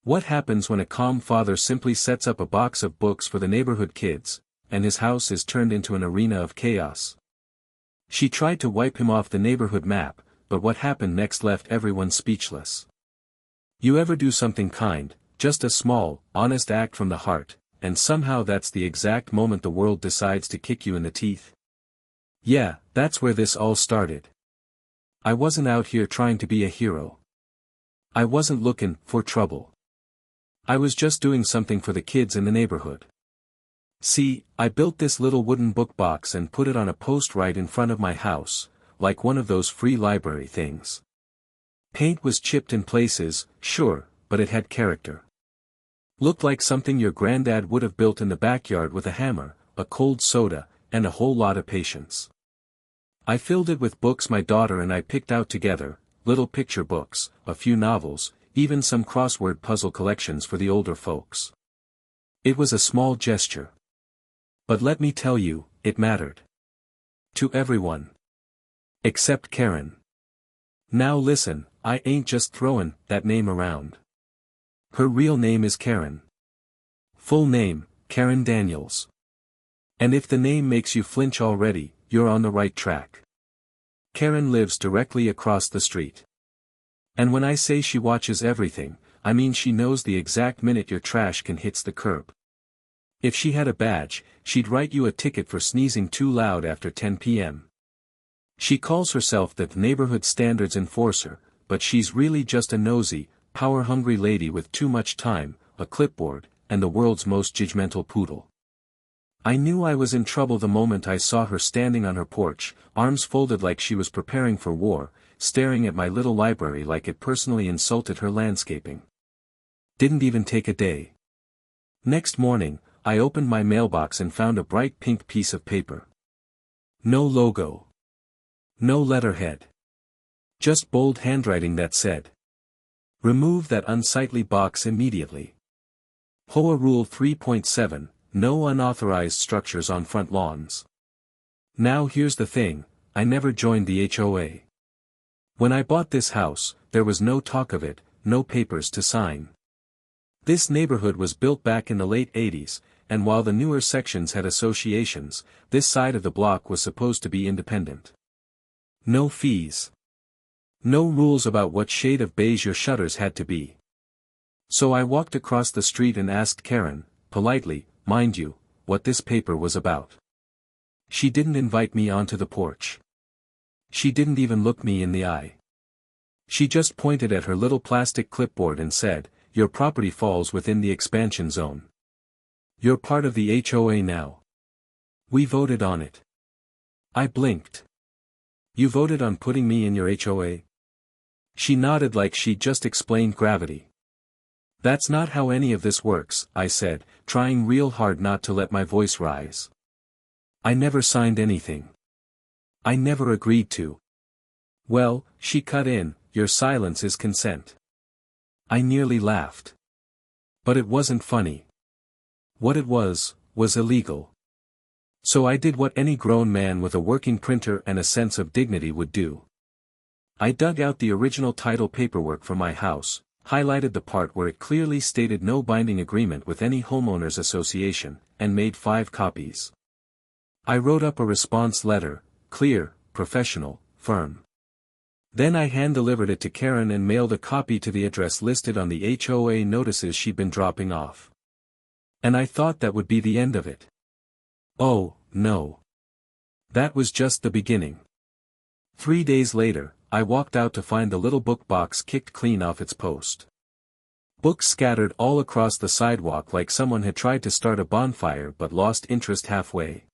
What happens when a calm father simply sets up a box of books for the neighborhood kids, and his house is turned into an arena of chaos? She tried to wipe him off the neighborhood map, but what happened next left everyone speechless. You ever do something kind, just a small, honest act from the heart, and somehow that's the exact moment the world decides to kick you in the teeth? Yeah, that's where this all started. I wasn't out here trying to be a hero. I wasn't looking for trouble. I was just doing something for the kids in the neighborhood. See, I built this little wooden book box and put it on a post right in front of my house, like one of those free library things. Paint was chipped in places, sure, but it had character. Looked like something your granddad would have built in the backyard with a hammer, a cold soda, and a whole lot of patience. I filled it with books my daughter and I picked out together, little picture books, a few novels, even some crossword puzzle collections for the older folks. It was a small gesture. But let me tell you, it mattered. To everyone. Except Karen. Now listen, I ain't just throwing that name around. Her real name is Karen. Full name, Karen Daniels. And if the name makes you flinch already, you're on the right track. Karen lives directly across the street. And when I say she watches everything, I mean she knows the exact minute your trash can hits the curb. If she had a badge, she'd write you a ticket for sneezing too loud after 10 p.m. She calls herself the neighborhood standards enforcer, but she's really just a nosy, power-hungry lady with too much time, a clipboard, and the world's most judgmental poodle. I knew I was in trouble the moment I saw her standing on her porch, arms folded like she was preparing for war, staring at my little library like it personally insulted her landscaping. Didn't even take a day. Next morning, I opened my mailbox and found a bright pink piece of paper. No logo. No letterhead. Just bold handwriting that said, "Remove that unsightly box immediately. HOA Rule 3.7, no unauthorized structures on front lawns." Now here's the thing, I never joined the HOA. When I bought this house, there was no talk of it, no papers to sign. This neighborhood was built back in the late 80s, and while the newer sections had associations, this side of the block was supposed to be independent. No fees. No rules about what shade of beige your shutters had to be. So I walked across the street and asked Karen, politely, mind you, what this paper was about. She didn't invite me onto the porch. She didn't even look me in the eye. She just pointed at her little plastic clipboard and said, "Your property falls within the expansion zone. You're part of the HOA now. We voted on it." I blinked. "You voted on putting me in your HOA?" She nodded like she'd just explained gravity. "That's not how any of this works," I said, trying real hard not to let my voice rise. "I never signed anything. I never agreed to." "Well," she cut in, "your silence is consent." I nearly laughed. But it wasn't funny. What it was illegal. So I did what any grown man with a working printer and a sense of dignity would do. I dug out the original title paperwork from my house, highlighted the part where it clearly stated no binding agreement with any homeowners association, and made 5 copies. I wrote up a response letter, clear, professional, firm. Then I hand-delivered it to Karen and mailed a copy to the address listed on the HOA notices she'd been dropping off. And I thought that would be the end of it. Oh, no. That was just the beginning. 3 days later, I walked out to find the little book box kicked clean off its post. Books scattered all across the sidewalk like someone had tried to start a bonfire but lost interest halfway.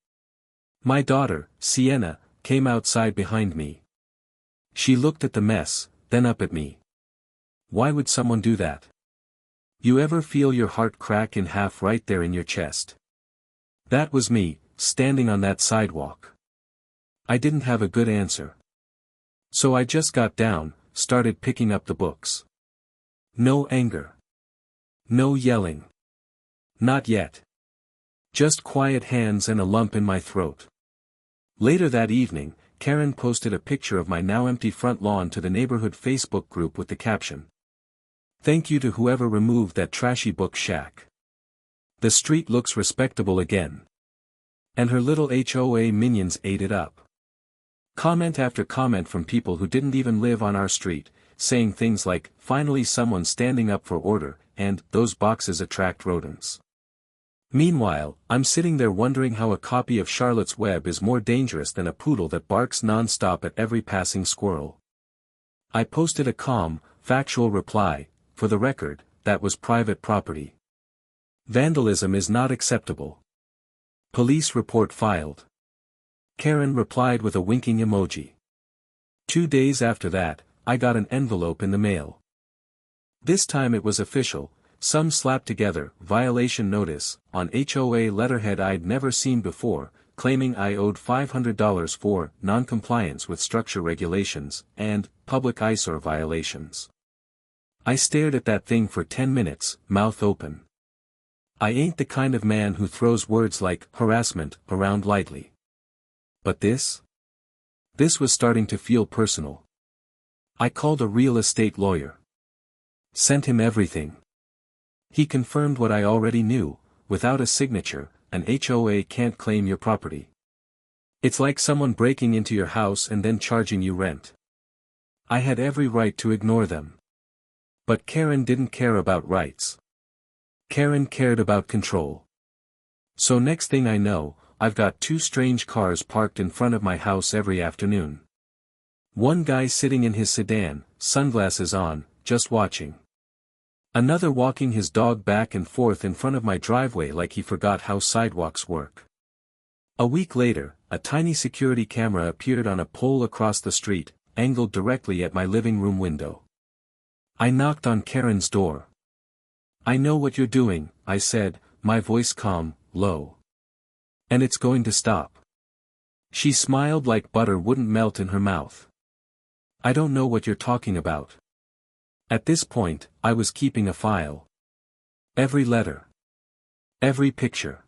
My daughter, Sienna, came outside behind me. She looked at the mess, then up at me. "Why would someone do that? You ever feel your heart crack in half right there in your chest?" That was me, standing on that sidewalk. I didn't have a good answer. So I just got down, started picking up the books. No anger. No yelling. Not yet. Just quiet hands and a lump in my throat. Later that evening, Karen posted a picture of my now empty front lawn to the neighborhood Facebook group with the caption, Thank you to whoever removed that trashy book shack. The street looks respectable again. And her little HOA minions ate it up. Comment after comment from people who didn't even live on our street, saying things like, finally someone standing up for order, and, those boxes attract rodents. Meanwhile, I'm sitting there wondering how a copy of Charlotte's Web is more dangerous than a poodle that barks non-stop at every passing squirrel. I posted a calm, factual reply, for the record, that was private property. Vandalism is not acceptable. Police report filed. Karen replied with a winking emoji. 2 days after that, I got an envelope in the mail. This time it was official, some slapped together, violation notice, on HOA letterhead I'd never seen before, claiming I owed $500 for non-compliance with structure regulations, and public eyesore violations. I stared at that thing for 10 minutes, mouth open. I ain't the kind of man who throws words like harassment around lightly. But this? This was starting to feel personal. I called a real estate lawyer. Sent him everything. He confirmed what I already knew, without a signature, an HOA can't claim your property. It's like someone breaking into your house and then charging you rent. I had every right to ignore them. But Karen didn't care about rights. Karen cared about control. So next thing I know, I've got 2 strange cars parked in front of my house every afternoon. One guy sitting in his sedan, sunglasses on, just watching. Another walking his dog back and forth in front of my driveway like he forgot how sidewalks work. A week later, a tiny security camera appeared on a pole across the street, angled directly at my living room window. I knocked on Karen's door. I know what you're doing, I said, my voice calm, low. And it's going to stop. She smiled like butter wouldn't melt in her mouth. I don't know what you're talking about. At this point, I was keeping a file. Every letter. Every picture.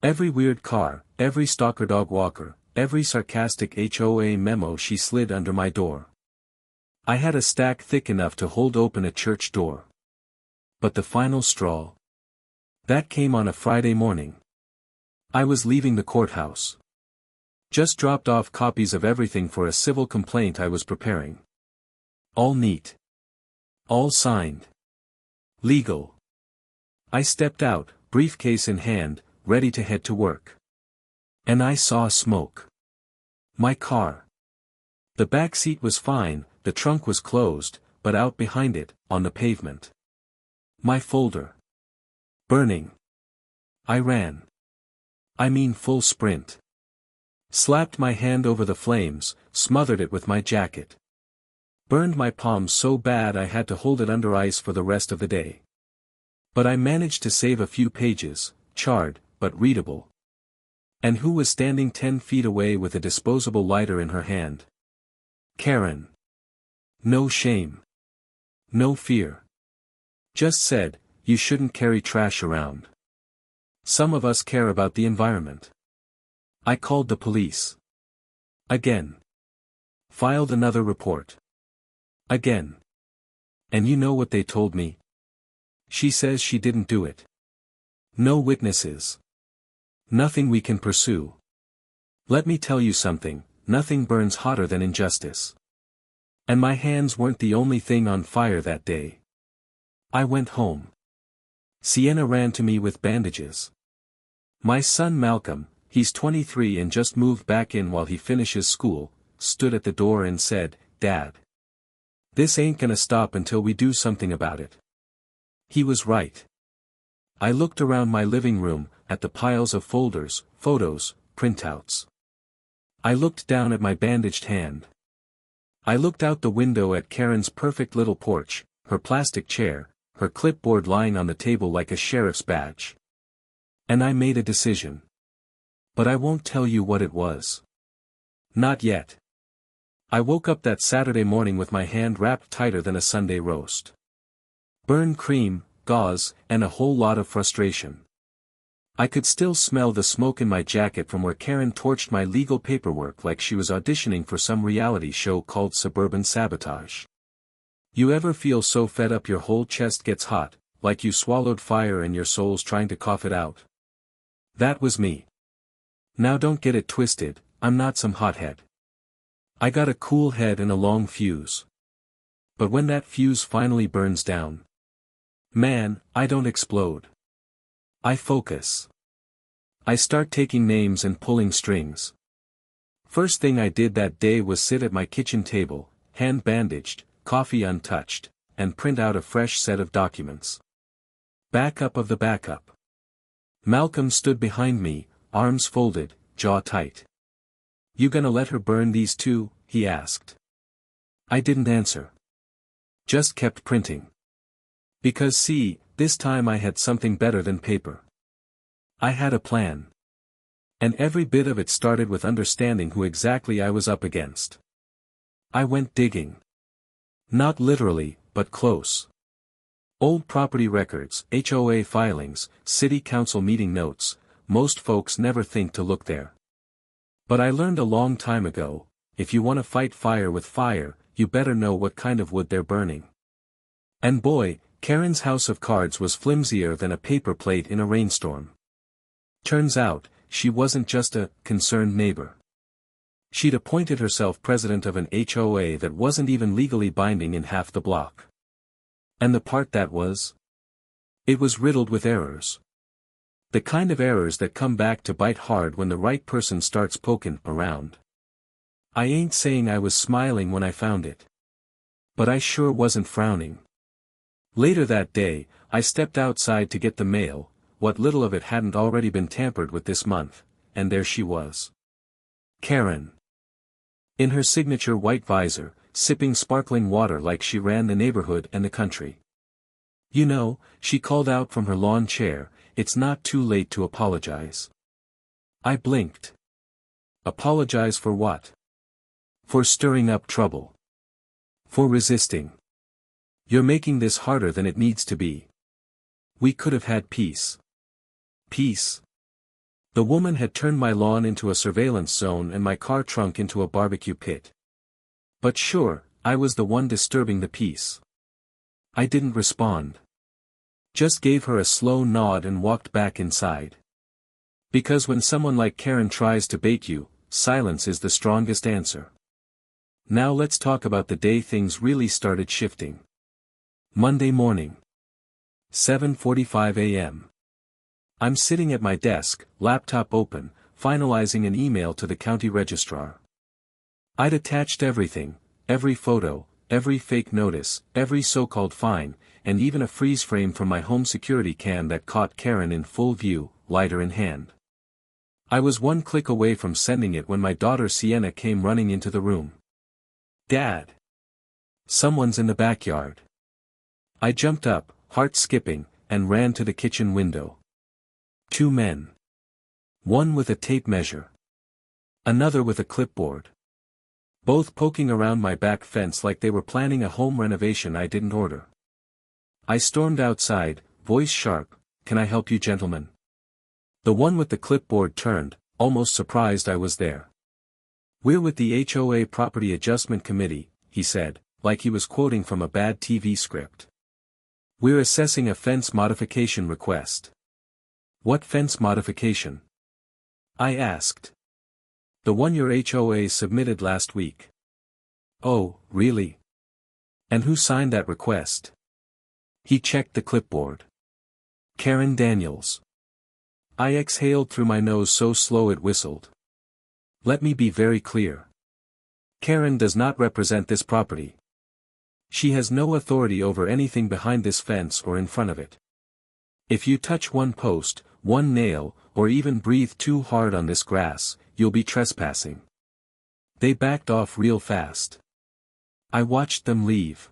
Every weird car, every stalker dog walker, every sarcastic HOA memo she slid under my door. I had a stack thick enough to hold open a church door. But the final straw? That came on a Friday morning. I was leaving the courthouse. Just dropped off copies of everything for a civil complaint I was preparing. All neat. All signed. Legal. I stepped out, briefcase in hand, ready to head to work. And I saw smoke. My car. The back seat was fine, the trunk was closed, but out behind it, on the pavement. My folder. Burning. I ran. I mean full sprint. Slapped my hand over the flames, smothered it with my jacket. Burned my palms so bad I had to hold it under ice for the rest of the day. But I managed to save a few pages, charred, but readable. And who was standing 10 feet away with a disposable lighter in her hand? Karen. No shame. No fear. Just said, you shouldn't carry trash around. Some of us care about the environment. I called the police. Again. Filed another report. Again. And you know what they told me? She says she didn't do it. No witnesses. Nothing we can pursue. Let me tell you something, nothing burns hotter than injustice. And my hands weren't the only thing on fire that day. I went home. Sienna ran to me with bandages. My son Malcolm, he's 23 and just moved back in while he finishes school, stood at the door and said, "Dad. This ain't gonna stop until we do something about it." He was right. I looked around my living room, at the piles of folders, photos, printouts. I looked down at my bandaged hand. I looked out the window at Karen's perfect little porch, her plastic chair, her clipboard lying on the table like a sheriff's badge. And I made a decision. But I won't tell you what it was. Not yet. I woke up that Saturday morning with my hand wrapped tighter than a Sunday roast. Burned cream, gauze, and a whole lot of frustration. I could still smell the smoke in my jacket from where Karen torched my legal paperwork like she was auditioning for some reality show called Suburban Sabotage. You ever feel so fed up your whole chest gets hot, like you swallowed fire and your soul's trying to cough it out? That was me. Now don't get it twisted, I'm not some hothead. I got a cool head and a long fuse. But when that fuse finally burns down, man, I don't explode. I focus. I start taking names and pulling strings. First thing I did that day was sit at my kitchen table, hand bandaged, coffee untouched, and print out a fresh set of documents. Backup of the backup. Malcolm stood behind me, arms folded, jaw tight. You gonna let her burn these too? He asked. I didn't answer. Just kept printing. Because see, this time I had something better than paper. I had a plan. And every bit of it started with understanding who exactly I was up against. I went digging. Not literally, but close. Old property records, HOA filings, city council meeting notes, most folks never think to look there. But I learned a long time ago, if you want to fight fire with fire, you better know what kind of wood they're burning. And boy, Karen's house of cards was flimsier than a paper plate in a rainstorm. Turns out, she wasn't just a concerned neighbor. She'd appointed herself president of an HOA that wasn't even legally binding in half the block. And the part that was? It was riddled with errors. The kind of errors that come back to bite hard when the right person starts poking around. I ain't saying I was smiling when I found it. But I sure wasn't frowning. Later that day, I stepped outside to get the mail, what little of it hadn't already been tampered with this month, and there she was. Karen. In her signature white visor, sipping sparkling water like she ran the neighborhood and the country. You know, she called out from her lawn chair, it's not too late to apologize. I blinked. Apologize for what? For stirring up trouble. For resisting. You're making this harder than it needs to be. We could have had peace. Peace. The woman had turned my lawn into a surveillance zone and my car trunk into a barbecue pit. But sure, I was the one disturbing the peace. I didn't respond. Just gave her a slow nod and walked back inside. Because when someone like Karen tries to bait you, silence is the strongest answer. Now let's talk about the day things really started shifting. Monday morning. 7:45 a.m. I'm sitting at my desk, laptop open, finalizing an email to the county registrar. I'd attached everything, every photo, every fake notice, every so-called fine, and even a freeze frame from my home security cam that caught Karen in full view, lighter in hand. I was one click away from sending it when my daughter Sienna came running into the room. Dad! Someone's in the backyard. I jumped up, heart skipping, and ran to the kitchen window. 2 men. One with a tape measure. Another with a clipboard. Both poking around my back fence like they were planning a home renovation I didn't order. I stormed outside, voice sharp, "Can I help you gentlemen?" The one with the clipboard turned, almost surprised I was there. "We're with the HOA Property Adjustment Committee," he said, like he was quoting from a bad TV script. "We're assessing a fence modification request." "What fence modification?" I asked. "The one your HOA submitted last week." "Oh, really? And who signed that request?" He checked the clipboard. "Karen Daniels." I exhaled through my nose so slow it whistled. Let me be very clear. Karen does not represent this property. She has no authority over anything behind this fence or in front of it. If you touch one post, one nail, or even breathe too hard on this grass, you'll be trespassing. They backed off real fast. I watched them leave.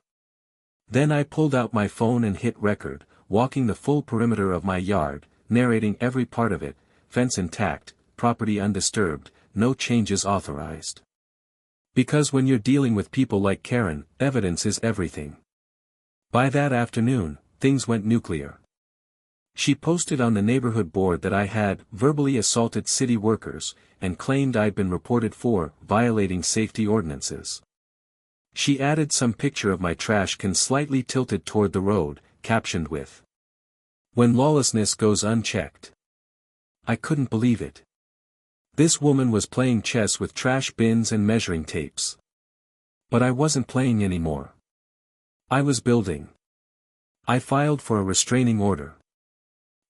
Then I pulled out my phone and hit record, walking the full perimeter of my yard, narrating every part of it, fence intact, property undisturbed, no changes authorized. Because when you're dealing with people like Karen, evidence is everything. By that afternoon, things went nuclear. She posted on the neighborhood board that I had verbally assaulted city workers, and claimed I'd been reported for violating safety ordinances. She added some picture of my trash can slightly tilted toward the road, captioned with, "When lawlessness goes unchecked." I couldn't believe it. This woman was playing chess with trash bins and measuring tapes. But I wasn't playing anymore. I was building. I filed for a restraining order.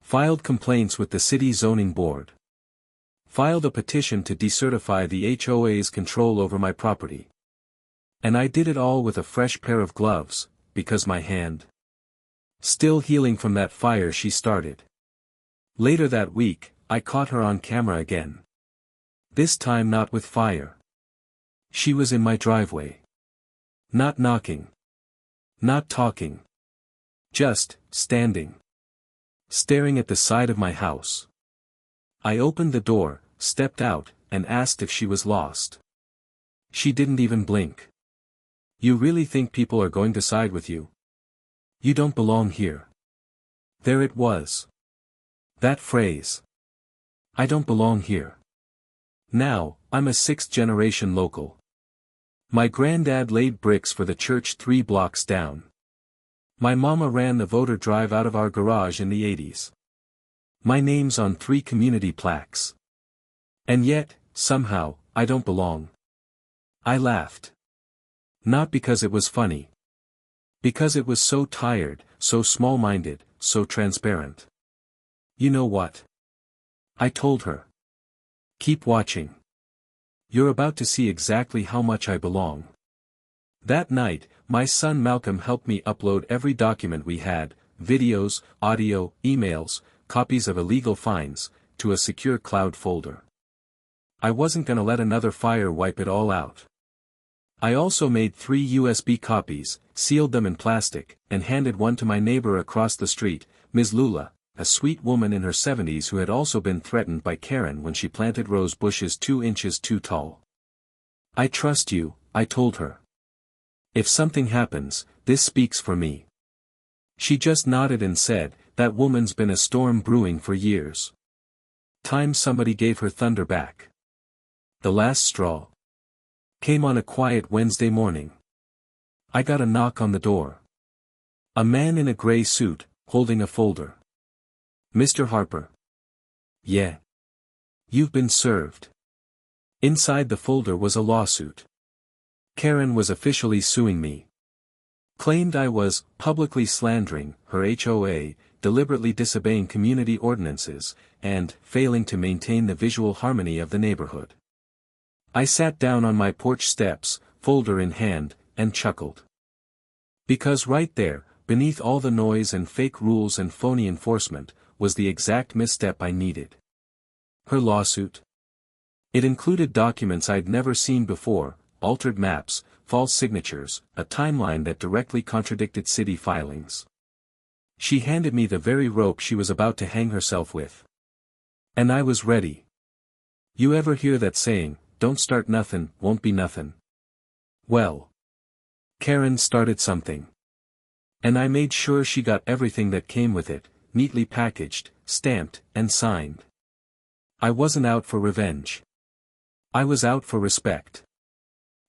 Filed complaints with the city zoning board. Filed a petition to decertify the HOA's control over my property. And I did it all with a fresh pair of gloves, because my hand, still healing from that fire she started. Later that week, I caught her on camera again. This time not with fire. She was in my driveway. Not knocking. Not talking. Just, standing. Staring at the side of my house. I opened the door, stepped out, and asked if she was lost. She didn't even blink. "You really think people are going to side with you? You don't belong here." There it was. That phrase. I don't belong here. Now, I'm a sixth-generation local. My granddad laid bricks for the church 3 blocks down. My mama ran the voter drive out of our garage in the 80s. My name's on 3 community plaques. And yet, somehow, I don't belong. I laughed. Not because it was funny. Because it was so tired, so small-minded, so transparent. You know what? I told her. Keep watching. You're about to see exactly how much I belong. That night, my son Malcolm helped me upload every document we had, videos, audio, emails, copies of illegal fines, to a secure cloud folder. I wasn't gonna let another fire wipe it all out. I also made 3 USB copies, sealed them in plastic, and handed one to my neighbor across the street, Ms. Lula, a sweet woman in her 70s who had also been threatened by Karen when she planted rose bushes 2 inches too tall. "I trust you," I told her. "If something happens, this speaks for me." She just nodded and said, "That woman's been a storm brewing for years." Time somebody gave her thunder back. The last straw came on a quiet Wednesday morning. I got a knock on the door. A man in a gray suit, holding a folder. "Mr. Harper." "Yeah. You've been served." Inside the folder was a lawsuit. Karen was officially suing me. Claimed I was publicly slandering her HOA, deliberately disobeying community ordinances, and failing to maintain the visual harmony of the neighborhood. I sat down on my porch steps, folder in hand, and chuckled. Because right there, beneath all the noise and fake rules and phony enforcement, was the exact misstep I needed. Her lawsuit. It included documents I'd never seen before, altered maps, false signatures, a timeline that directly contradicted city filings. She handed me the very rope she was about to hang herself with. And I was ready. You ever hear that saying, "Don't start nothin', won't be nothin'"? Well, Karen started something. And I made sure she got everything that came with it, neatly packaged, stamped, and signed. I wasn't out for revenge. I was out for respect.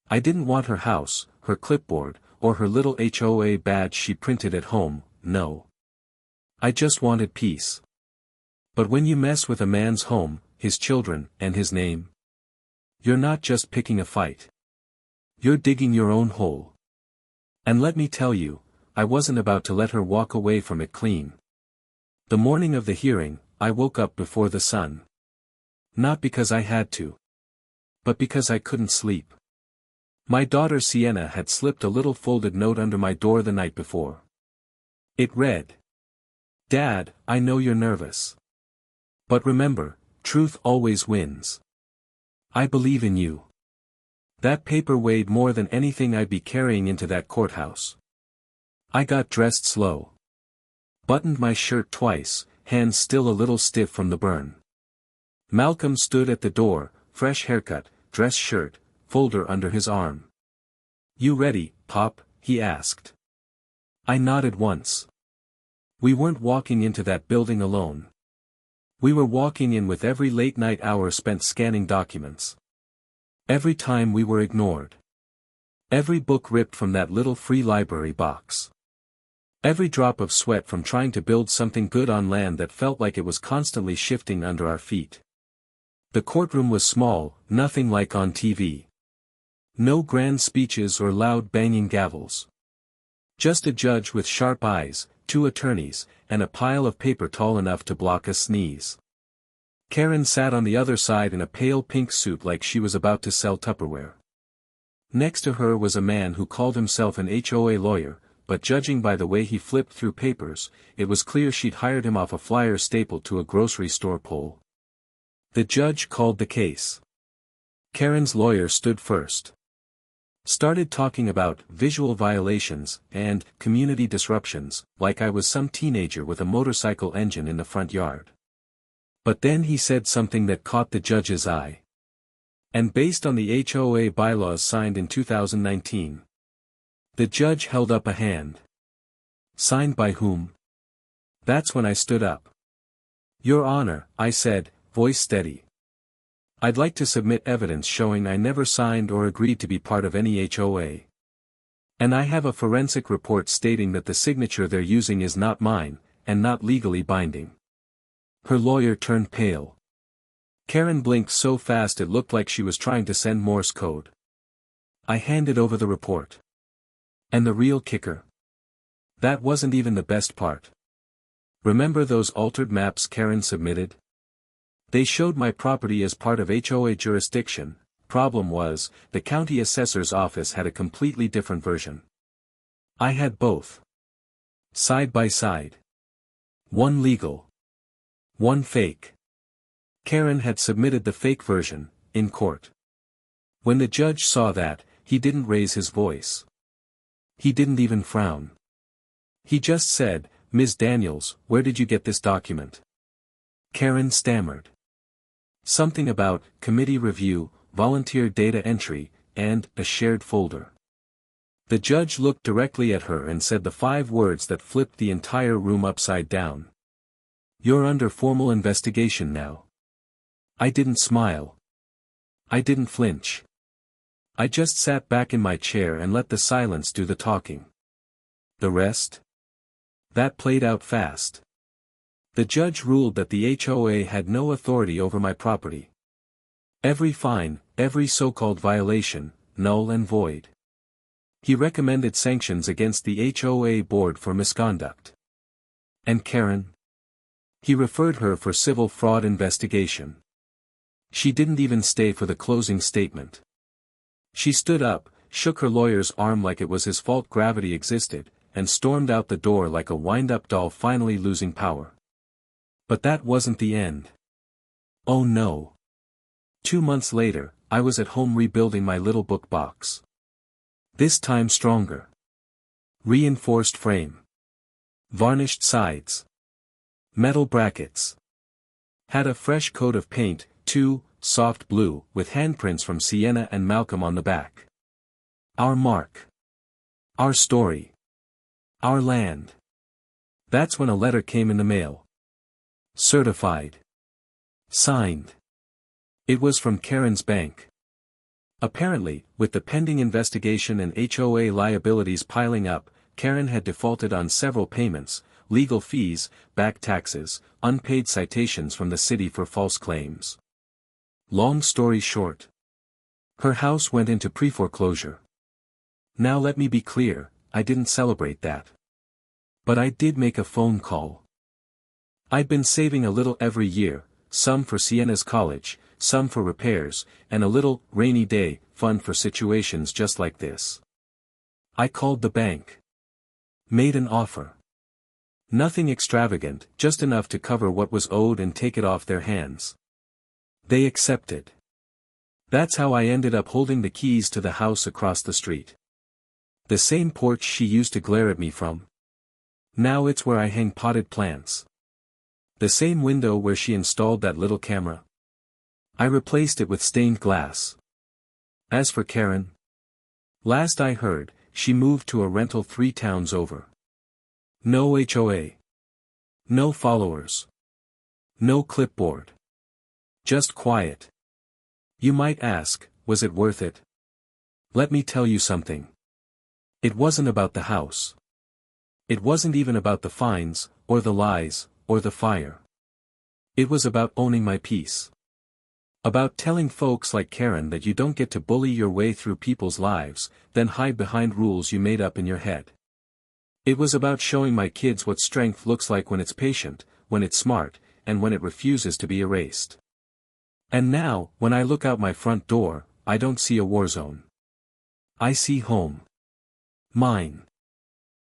I didn't want her house, her clipboard, or her little HOA badge she printed at home, no. I just wanted peace. But when you mess with a man's home, his children, and his name, you're not just picking a fight. You're digging your own hole. And let me tell you, I wasn't about to let her walk away from it clean. The morning of the hearing, I woke up before the sun. Not because I had to. But because I couldn't sleep. My daughter Sienna had slipped a little folded note under my door the night before. It read, "Dad, I know you're nervous. But remember, truth always wins. I believe in you." That paper weighed more than anything I'd be carrying into that courthouse. I got dressed slow. Buttoned my shirt twice, hands still a little stiff from the burn. Malcolm stood at the door, fresh haircut, dress shirt, folder under his arm. "You ready, Pop?" he asked. I nodded once. We weren't walking into that building alone. We were walking in with every late-night hour spent scanning documents. Every time we were ignored. Every book ripped from that little free library box. Every drop of sweat from trying to build something good on land that felt like it was constantly shifting under our feet. The courtroom was small, nothing like on TV. No grand speeches or loud banging gavels. Just a judge with sharp eyes, 2 attorneys, and a pile of paper tall enough to block a sneeze. Karen sat on the other side in a pale pink suit like she was about to sell Tupperware. Next to her was a man who called himself an HOA lawyer, but judging by the way he flipped through papers, it was clear she'd hired him off a flyer stapled to a grocery store pole. The judge called the case. Karen's lawyer stood first. Started talking about visual violations and community disruptions, like I was some teenager with a motorcycle engine in the front yard. But then he said something that caught the judge's eye. And based on the HOA bylaws signed in 2019. The judge held up a hand. Signed by whom? That's when I stood up. Your Honor, I said, voice steady. I'd like to submit evidence showing I never signed or agreed to be part of any HOA. And I have a forensic report stating that the signature they're using is not mine, and not legally binding. Her lawyer turned pale. Karen blinked so fast it looked like she was trying to send Morse code. I handed over the report. And the real kicker? That wasn't even the best part. Remember those altered maps Karen submitted? They showed my property as part of HOA jurisdiction. Problem was, the county assessor's office had a completely different version. I had both. Side by side. One legal. One fake. Karen had submitted the fake version, in court. When the judge saw that, he didn't raise his voice. He didn't even frown. He just said, Ms. Daniels, where did you get this document? Karen stammered. Something about, committee review, volunteer data entry, and, a shared folder. The judge looked directly at her and said the 5 words that flipped the entire room upside down. You're under formal investigation now. I didn't smile. I didn't flinch. I just sat back in my chair and let the silence do the talking. The rest? That played out fast. The judge ruled that the HOA had no authority over my property. Every fine, every so-called violation, null and void. He recommended sanctions against the HOA board for misconduct. And Karen? He referred her for civil fraud investigation. She didn't even stay for the closing statement. She stood up, shook her lawyer's arm like it was his fault gravity existed, and stormed out the door like a wind-up doll finally losing power. But that wasn't the end. Oh no. 2 months later, I was at home rebuilding my little book box. This time stronger. Reinforced frame. Varnished sides. Metal brackets. Had a fresh coat of paint, too, soft blue, with handprints from Sienna and Malcolm on the back. Our mark. Our story. Our land. That's when a letter came in the mail. Certified. Signed. It was from Karen's bank. Apparently, with the pending investigation and HOA liabilities piling up, Karen had defaulted on several payments, legal fees, back taxes, unpaid citations from the city for false claims. Long story short. Her house went into pre-foreclosure. Now let me be clear, I didn't celebrate that. But I did make a phone call. I'd been saving a little every year, some for Sienna's college, some for repairs, and a little, rainy day, fund for situations just like this. I called the bank. Made an offer. Nothing extravagant, just enough to cover what was owed and take it off their hands. They accepted. That's how I ended up holding the keys to the house across the street. The same porch she used to glare at me from. Now it's where I hang potted plants. The same window where she installed that little camera. I replaced it with stained glass. As for Karen, last I heard, she moved to a rental 3 towns over. No HOA. No followers. No clipboard. Just quiet. You might ask, was it worth it? Let me tell you something. It wasn't about the house. It wasn't even about the fines, or the lies, or the fire. It was about owning my peace. About telling folks like Karen that you don't get to bully your way through people's lives, then hide behind rules you made up in your head. It was about showing my kids what strength looks like when it's patient, when it's smart, and when it refuses to be erased. And now, when I look out my front door, I don't see a war zone. I see home. Mine.